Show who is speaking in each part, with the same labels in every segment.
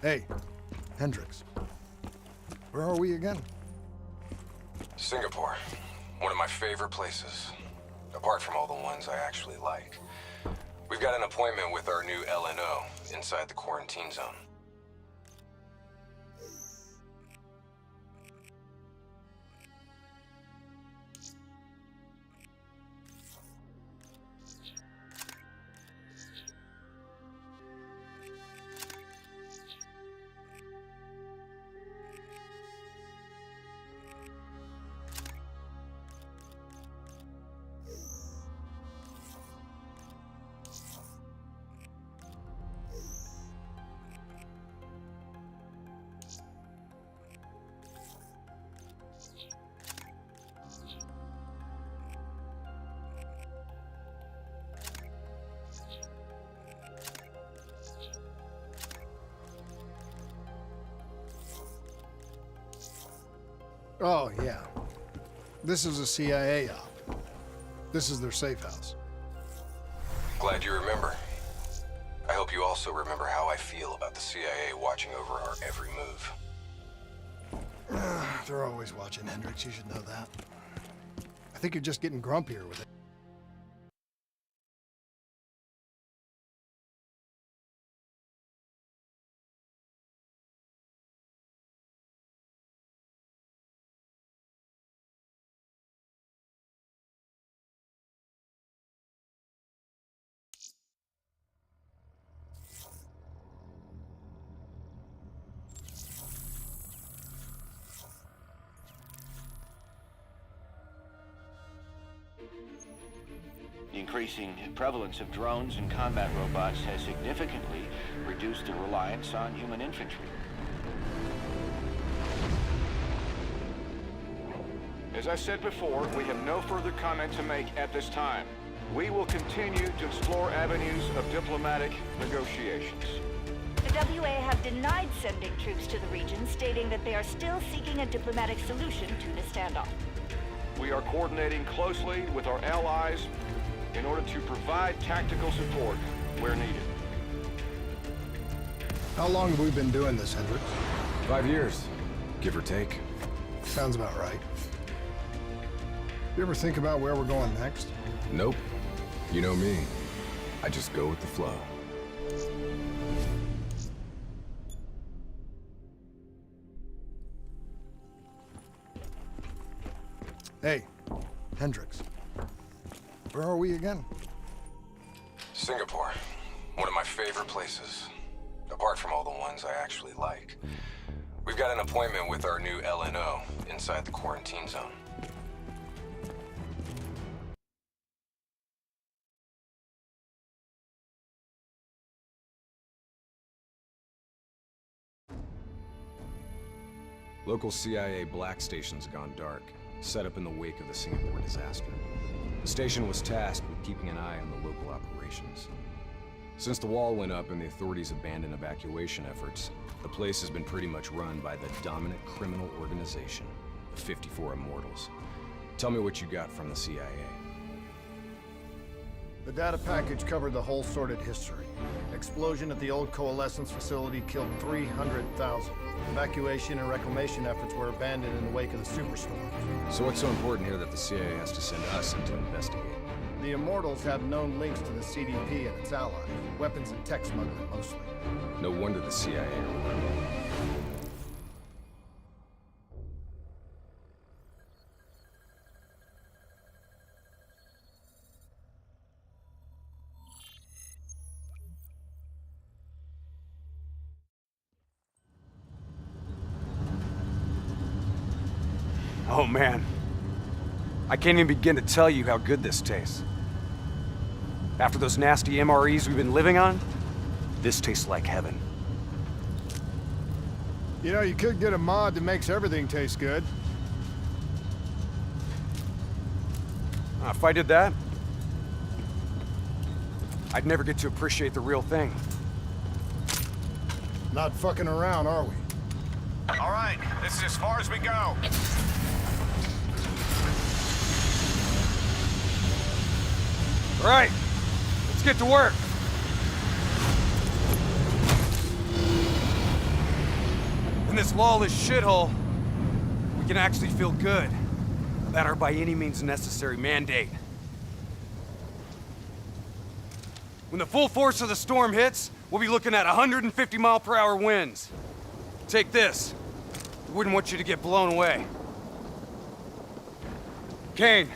Speaker 1: Hey, Hendricks. Where are we again?
Speaker 2: Singapore. One of my favorite places. Apart from all the ones I actually like. We've got an appointment with our new LNO inside the quarantine zone.
Speaker 1: Oh, yeah. This is a CIA op. This is their safe house.
Speaker 2: Glad you remember. I hope you also remember how I feel about the CIA watching over our every move.
Speaker 1: They're always watching, Hendricks. You should know that. I think you're just getting grumpier with it.
Speaker 3: The increasing prevalence of drones and combat robots has significantly reduced the reliance on human infantry.
Speaker 4: As I said before, we have no further comment to make at this time. We will continue to explore avenues of diplomatic negotiations.
Speaker 5: The WA have denied sending troops to the region, stating that they are still seeking a diplomatic solution to the standoff.
Speaker 4: We are coordinating closely with our allies in order to provide tactical support where needed.
Speaker 1: How long have we been doing this, Hendricks?
Speaker 6: 5 years, give or take.
Speaker 1: Sounds about right. You ever think about where we're going next?
Speaker 6: Nope. You know me. I just go with the flow.
Speaker 1: Hey, Hendricks. Where are we again?
Speaker 2: Singapore. One of my favorite places. Apart from all the ones I actually like. We've got an appointment with our new LNO inside the quarantine zone.
Speaker 6: Local CIA black station's gone dark, set up in the wake of the Singapore disaster. The station was tasked with keeping an eye on the local operations. Since the wall went up and the authorities abandoned evacuation efforts, the place has been pretty much run by the dominant criminal organization, the 54 Immortals. Tell me what you got from the CIA.
Speaker 1: The data package covered the whole sordid history. Explosion at the old Coalescence facility killed 300,000. Evacuation and reclamation efforts were abandoned in the wake of the superstorm.
Speaker 6: So what's so important here that the CIA has to send us in to investigate?
Speaker 1: The Immortals have known links to the CDP and its allies. Weapons and tech smuggling, mostly.
Speaker 6: No wonder the CIA are worried.
Speaker 7: Oh man, I can't even begin to tell you how good this tastes. After those nasty MREs we've been living on, this tastes like heaven.
Speaker 1: You know, you could get a mod that makes everything taste good.
Speaker 7: If I did that, I'd never get to appreciate the real thing.
Speaker 1: Not fucking around, are we?
Speaker 4: All right, this is as far as we go.
Speaker 7: All right, let's get to work. In this lawless shithole, we can actually feel good about our by any means necessary mandate. When the full force of the storm hits, we'll be looking at 150-mile-per-hour winds. Take this. We wouldn't want you to get blown away. Kane,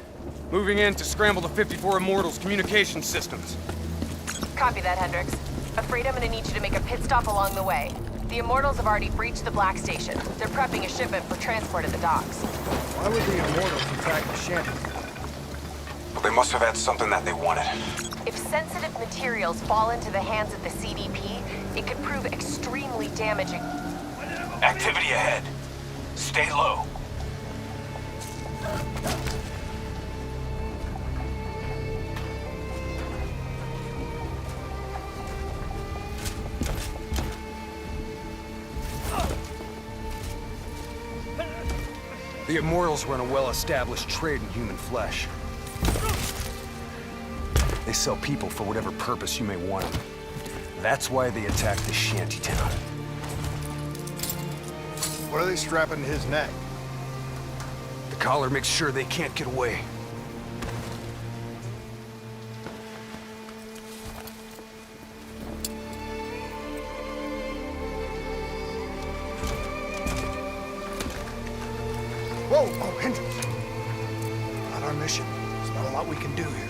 Speaker 7: moving in to scramble the 54 Immortals' communication systems.
Speaker 8: Copy that, Hendricks. Afraid I'm gonna need you to make a pit stop along the way. The Immortals have already breached the Black Station. They're prepping a shipment for transport at the docks.
Speaker 1: Why would the Immortals attack the shanty?
Speaker 2: Well, they must have had something that they wanted.
Speaker 8: If sensitive materials fall into the hands of the CDP, it could prove extremely damaging.
Speaker 2: Activity ahead. Stay low.
Speaker 7: The Immortals run a well-established trade in human flesh. They sell people for whatever purpose you may want them. That's why they attacked the shantytown.
Speaker 1: What are they strapping to his neck?
Speaker 7: The collar makes sure they can't get away.
Speaker 1: Whoa! Oh, Hendricks! Not our mission. There's not a lot we can do here.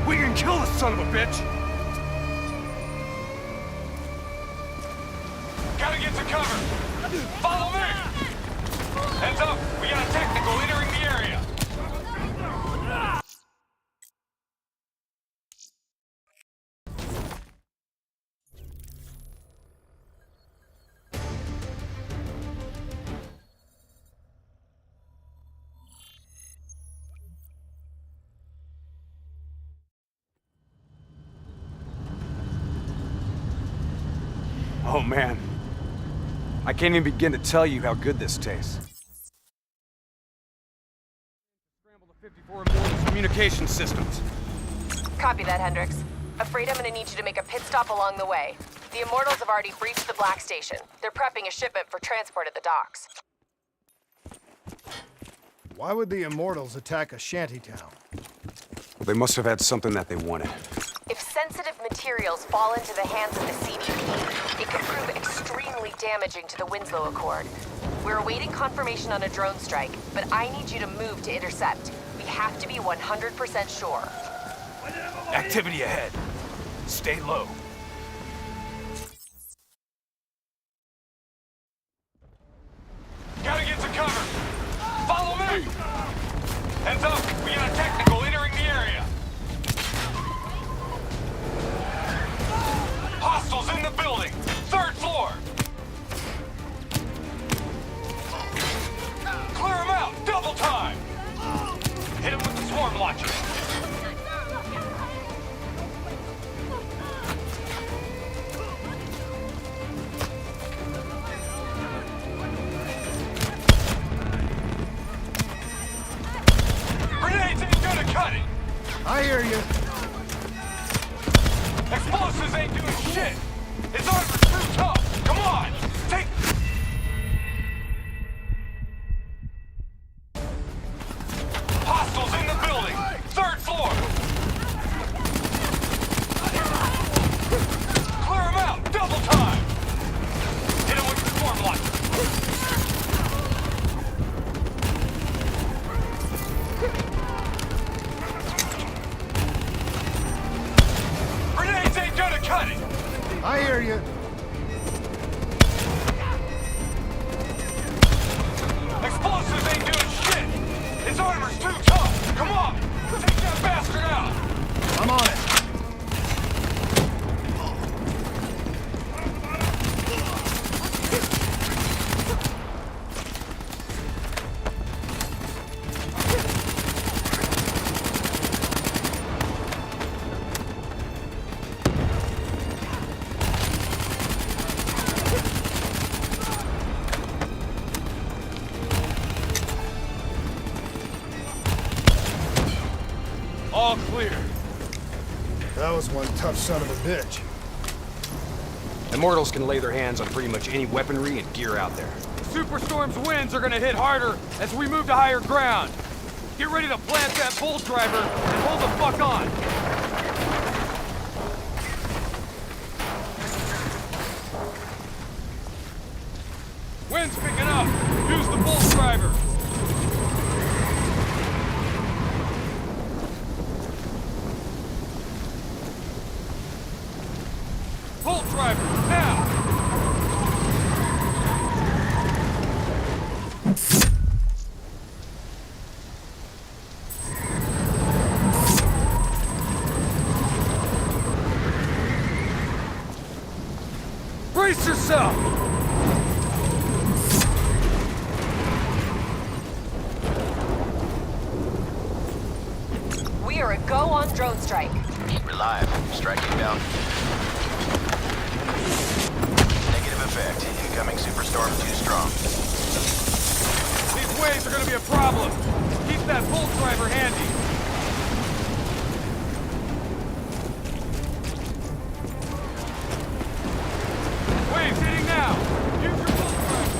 Speaker 7: We can kill this son of a bitch!
Speaker 2: Gotta get to cover. Follow me! Heads up, we got a technical entering the area.
Speaker 7: Oh man. I can't even begin to tell you how good this tastes. Scramble the 54 Immortals' communication systems.
Speaker 8: Copy that, Hendricks. Afraid I'm gonna need you to make a pit stop along the way. The Immortals have already breached the Black Station. They're prepping a shipment for transport at the docks.
Speaker 1: Why would the Immortals attack a shantytown?
Speaker 7: Well, they must have had something that they wanted.
Speaker 8: If sensitive materials fall into the hands of the CDP, it could prove extremely damaging to the Winslow Accord. We're awaiting confirmation on a drone strike, but I need you to move to intercept. We have to be 100% sure.
Speaker 7: Activity ahead. Stay low.
Speaker 2: Gotta get to cover. Follow me! Heads up, we got a technical entering the area. Hostiles in the building! 3rd floor! Clear them out! Double time! Hit him with the swarm launcher! Grenades ain't gonna cut it!
Speaker 1: I hear you.
Speaker 2: Explosives ain't doing shit! His armor's too tough! Come on! Take... Hostiles in the building! 3rd floor! Clear them out! Double time! Hit him with the swarm launcher! Grenades ain't gonna cut it!
Speaker 1: I hear you.
Speaker 7: All clear.
Speaker 1: That was one tough son of a bitch.
Speaker 7: Immortals can lay their hands on pretty much any weaponry and gear out there. Superstorm's winds are gonna hit harder as we move to higher ground. Get ready to plant that bolt driver and hold the fuck on. Wind's picking up. Use the bolt driver. Bolt driver, now! Brace yourself!
Speaker 8: We are a go on drone strike.
Speaker 9: We're live. Striking down. Negative effect. Incoming superstorm too strong.
Speaker 7: These waves are gonna be a problem. Keep that bolt driver handy. Waves hitting now. Use your bolt driver.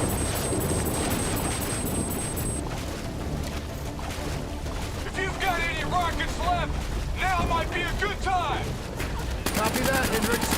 Speaker 7: If you've got any rockets left, now might be a good time.
Speaker 1: Copy that, Hendricks.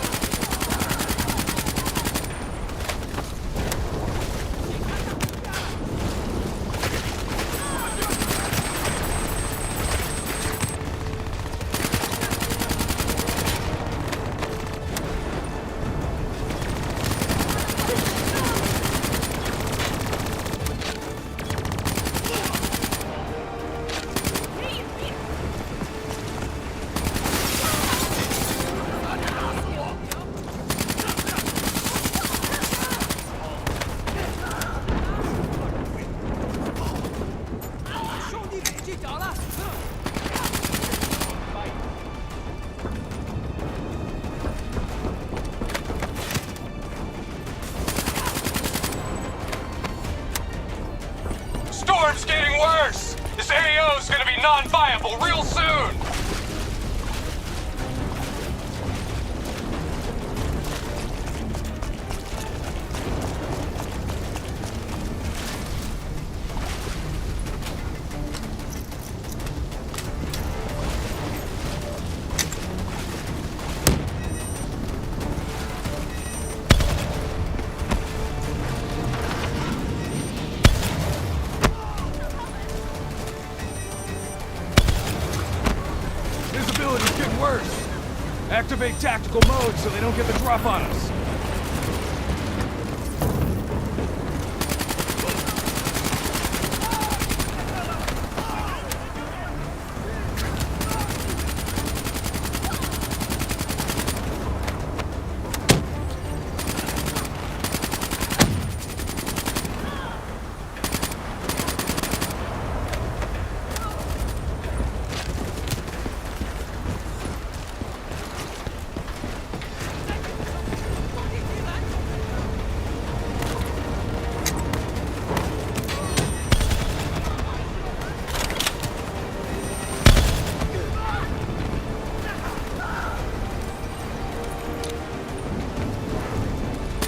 Speaker 7: Storm's getting worse! This AO's gonna be non-viable real soon! Visibility's getting worse. Activate tactical mode so they don't get the drop on us.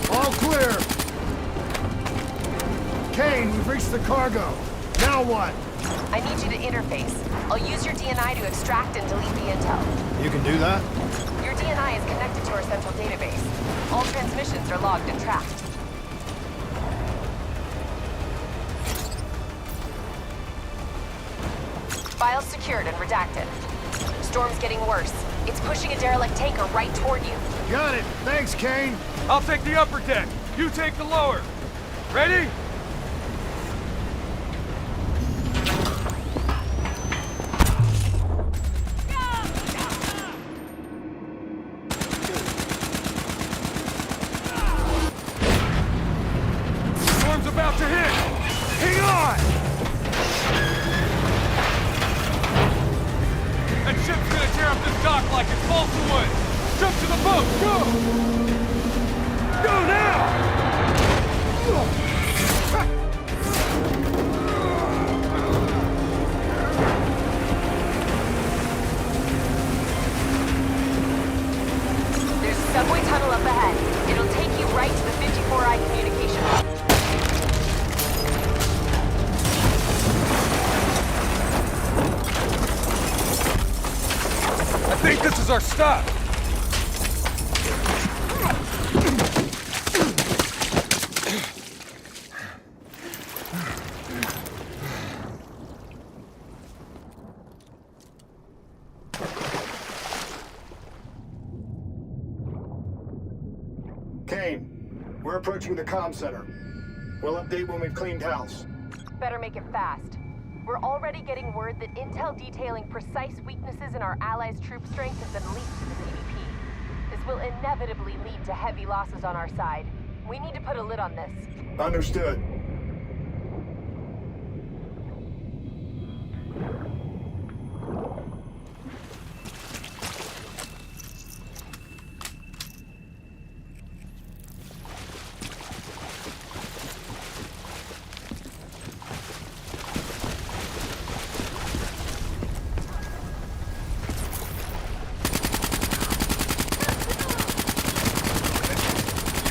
Speaker 1: All clear. Kane, we've reached the cargo. Now what?
Speaker 8: I need you to interface. I'll use your DNI to extract and delete the intel.
Speaker 1: You can do that?
Speaker 8: Your DNI is connected to our central database. All transmissions are logged and tracked. Files secured and redacted. Storm's getting worse. It's pushing a derelict tanker right toward you.
Speaker 1: Got it. Thanks, Kane.
Speaker 7: I'll take the upper deck. You take the lower. Ready? Storm's about to hit. Hang on! That ship's gonna tear up this dock like it's balsa wood. Jump to the boat. Go! Go now! This is our stop!
Speaker 1: Kane, we're approaching the comm center. We'll update when we've cleaned house.
Speaker 8: Better make it fast. We're already getting word that intel detailing precise weaknesses in our allies' troop strength has been leaked to the CBP. This will inevitably lead to heavy losses on our side. We need to put a lid on this.
Speaker 1: Understood.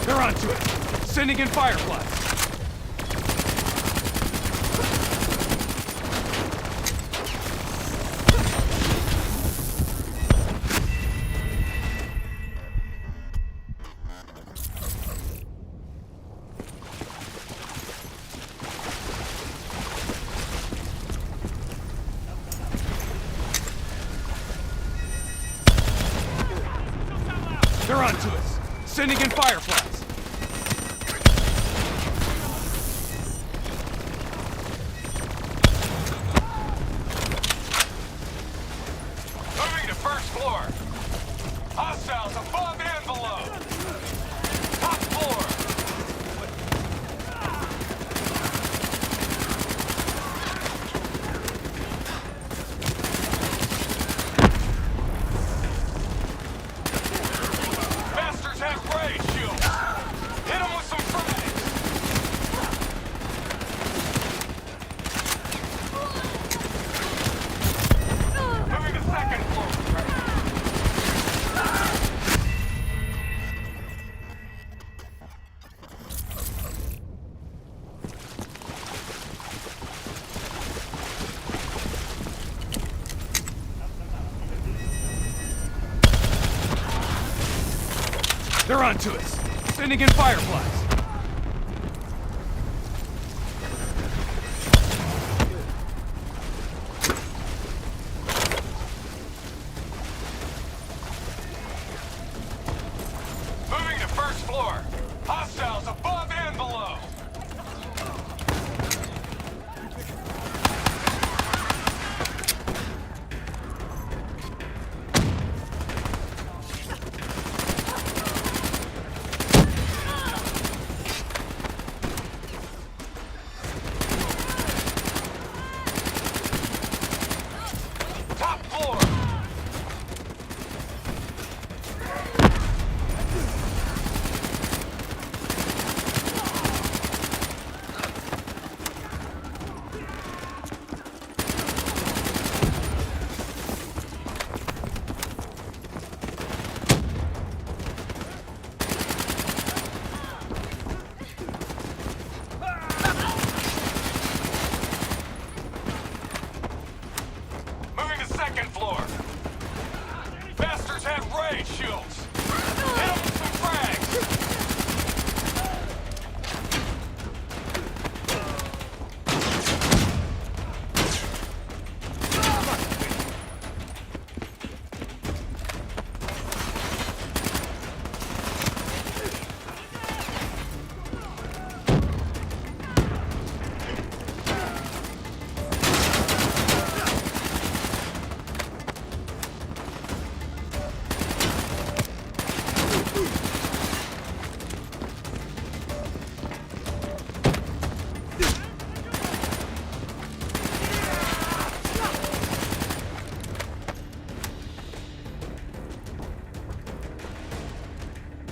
Speaker 7: They're onto it! Sending in fireflies! They're onto us! Sending in fireflies!
Speaker 2: Moving to first floor. Hostiles above and below. Top floor. Bastards have ray shields. Hit them with some frags. Moving to second floor.
Speaker 7: They're onto us! Sending in fireflies!
Speaker 2: Moving to first floor. Hostiles above and below. Top floor. Moving to second floor. Bastards have ray shields. Hit them with some frags.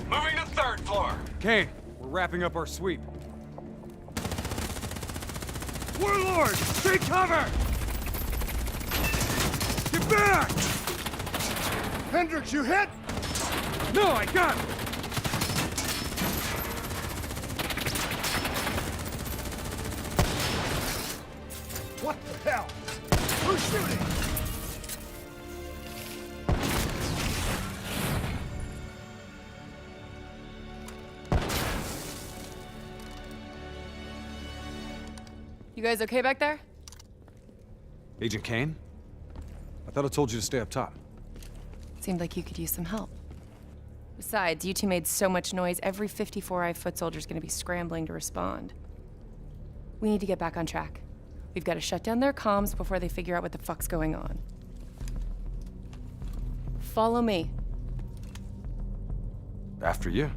Speaker 2: Moving to third floor.
Speaker 7: Kane, we're wrapping up our sweep. Warlord! Take cover! Get back!
Speaker 1: Hendricks, you hit?
Speaker 7: No, I got it!
Speaker 1: What the hell? Who's shooting?
Speaker 10: guys okay back there?
Speaker 7: Agent Kane? I thought I told you to stay up top.
Speaker 10: Seemed like you could use some help. Besides, you two made so much noise, every 54i foot soldier's gonna be scrambling to respond. We need to get back on track. We've got to shut down their comms before they figure out what the fuck's going on. Follow me.
Speaker 7: After you.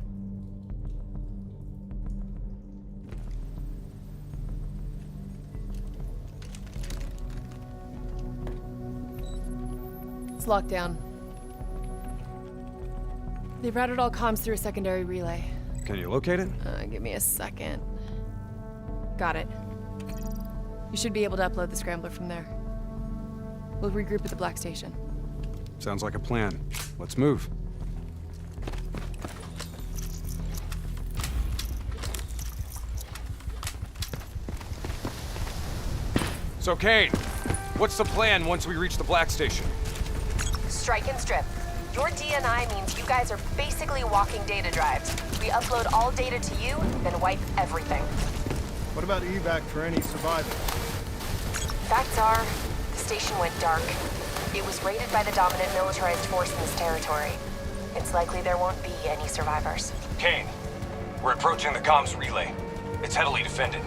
Speaker 10: It's locked down. They routed all comms through a secondary relay.
Speaker 7: Can you locate it?
Speaker 10: Give me a second. Got it. You should be able to upload the scrambler from there. We'll regroup at the Black Station.
Speaker 7: Sounds like a plan. Let's move. So, Kane, what's the plan once we reach the Black Station?
Speaker 8: Strike and strip. Your DNI means you guys are basically walking data drives. We upload all data to you, then wipe everything.
Speaker 1: What about evac for any survivors?
Speaker 8: Facts are, the station went dark. It was raided by the dominant militarized force in this territory. It's likely there won't be any survivors.
Speaker 2: Kane, we're approaching the comms relay. It's heavily defended.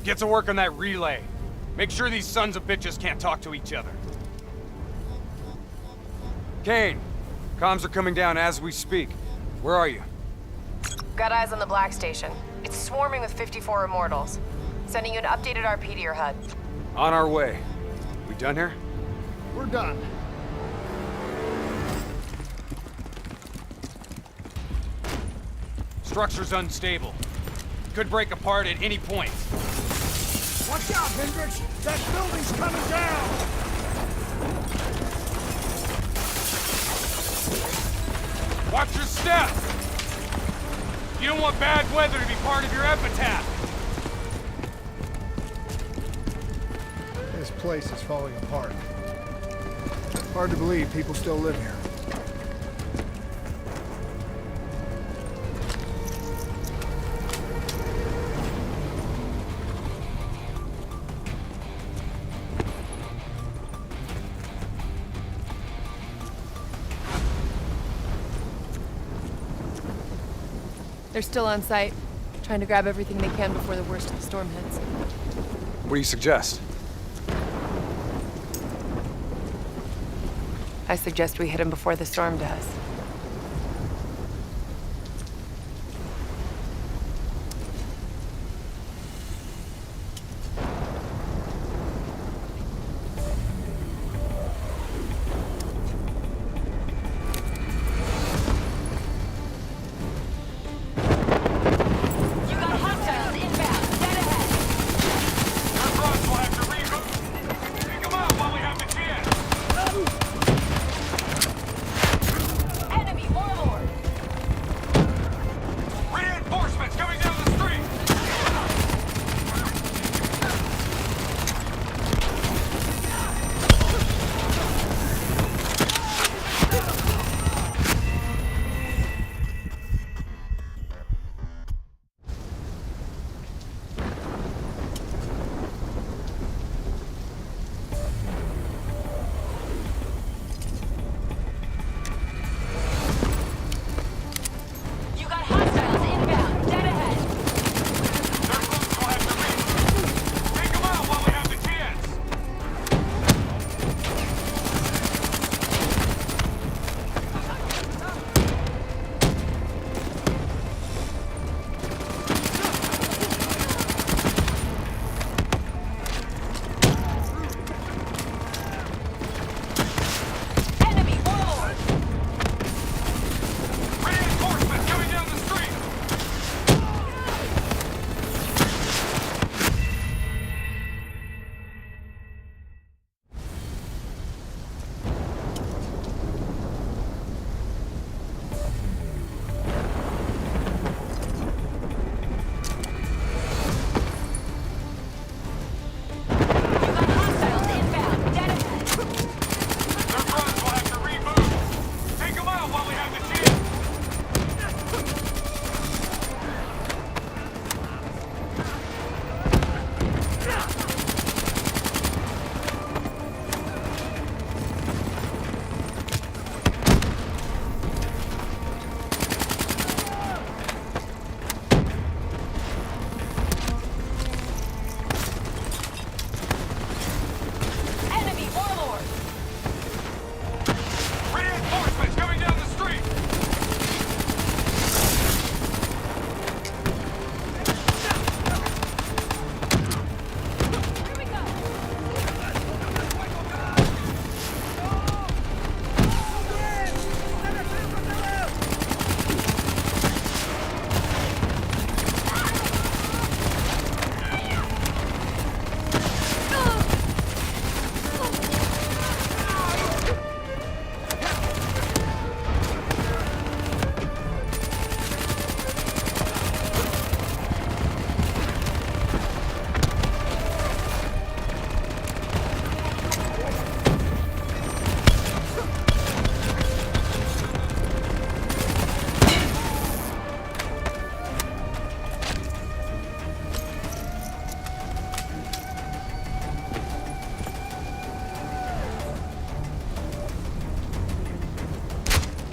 Speaker 7: Get to work on that relay. Make sure these sons of bitches can't talk to each other. Kane, comms are coming down as we speak. Where are you?
Speaker 8: Got eyes on the Black Station. It's swarming with 54 Immortals. Sending you an updated RP to your HUD.
Speaker 7: On our way. We done here?
Speaker 1: We're done.
Speaker 7: Structure's unstable. Could break apart at any point.
Speaker 1: Watch out, Hendricks! That building's coming down!
Speaker 7: Watch your step! You don't want bad weather to be part of your epitaph!
Speaker 1: This place is falling apart. Hard to believe people still live here.
Speaker 10: They're still on site, trying to grab everything they can before the worst of the storm hits.
Speaker 7: What do you suggest?
Speaker 10: I suggest we hit them before the storm does.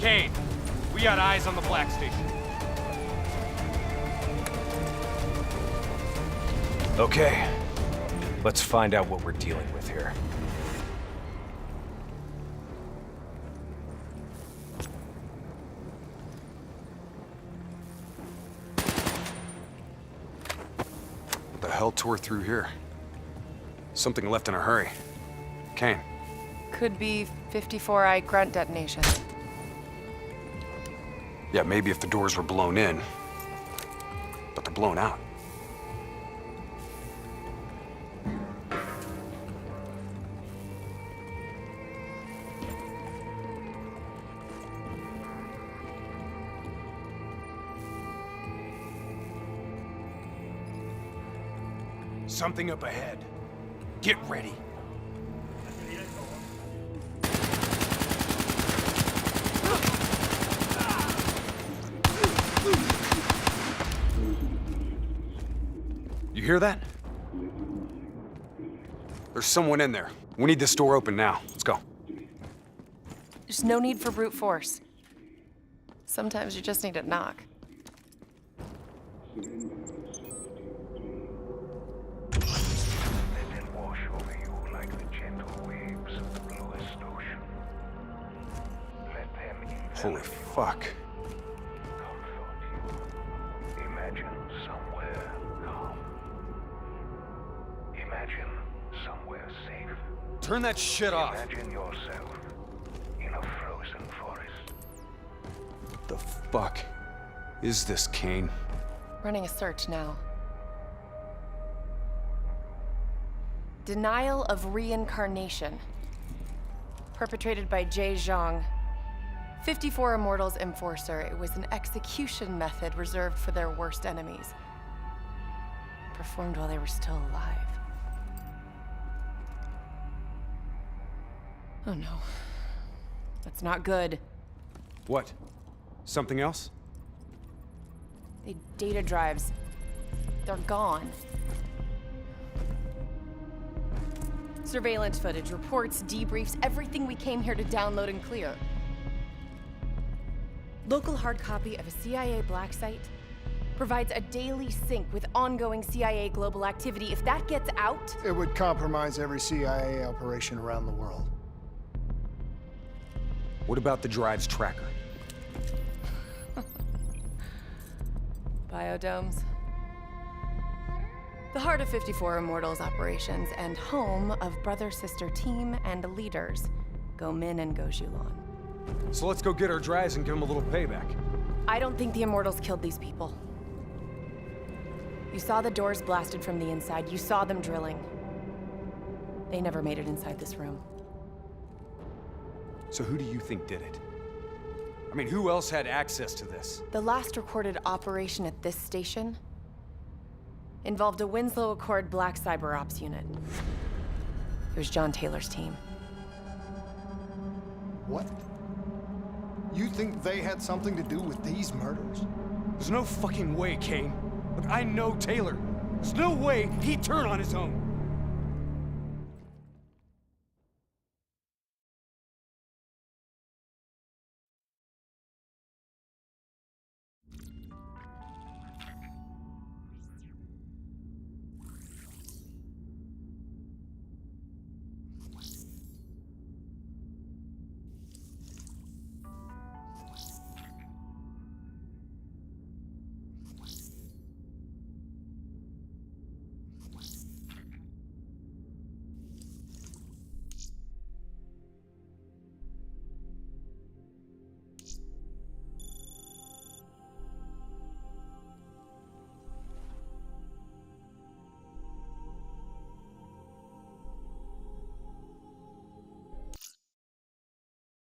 Speaker 7: Kane, we got eyes on the Black Station. Okay, let's find out what we're dealing with here. What the hell tore through here? Something left in a hurry. Kane.
Speaker 10: Could be 54i grunt detonation.
Speaker 7: Yeah, maybe if the doors were blown in. But they're blown out. Something up ahead. Get ready. You hear that? There's someone in there. We need this door open now. Let's go.
Speaker 10: There's no need for brute force. Sometimes you just need to knock.
Speaker 7: Holy fuck.
Speaker 11: Imagine somewhere calm. Imagine somewhere safe.
Speaker 7: Turn that shit off.
Speaker 11: Imagine yourself in a frozen forest.
Speaker 7: What the fuck is this, Kane?
Speaker 10: Running a search now. Denial of reincarnation. Perpetrated by Jay Zhang. 54 Immortals Enforcer. It was an execution method reserved for their worst enemies. Performed while they were still alive. Oh no. That's not good.
Speaker 7: What? Something else?
Speaker 10: The data drives. They're gone. Surveillance footage, reports, debriefs, everything we came here to download and clear. Local hard copy of a CIA black site provides a daily sync with ongoing CIA global activity. If that gets out...
Speaker 1: It would compromise every CIA operation around the world.
Speaker 7: What about the drive's tracker?
Speaker 10: Biodomes. The heart of 54 Immortals operations and home of brother-sister team and leaders, Go Min and Go Zhulan.
Speaker 7: So let's go get our drives and give them a little payback.
Speaker 10: I don't think the Immortals killed these people. You saw the doors blasted from the inside. You saw them drilling. They never made it inside this room.
Speaker 7: So who do you think did it? I mean, who else had access to this?
Speaker 10: The last recorded operation at this station involved a Winslow Accord Black Cyber Ops unit. It was John Taylor's team.
Speaker 1: What? You think they had something to do with these murders?
Speaker 7: There's no fucking way, Kane. Look, I know Taylor. There's no way he'd turn on his own.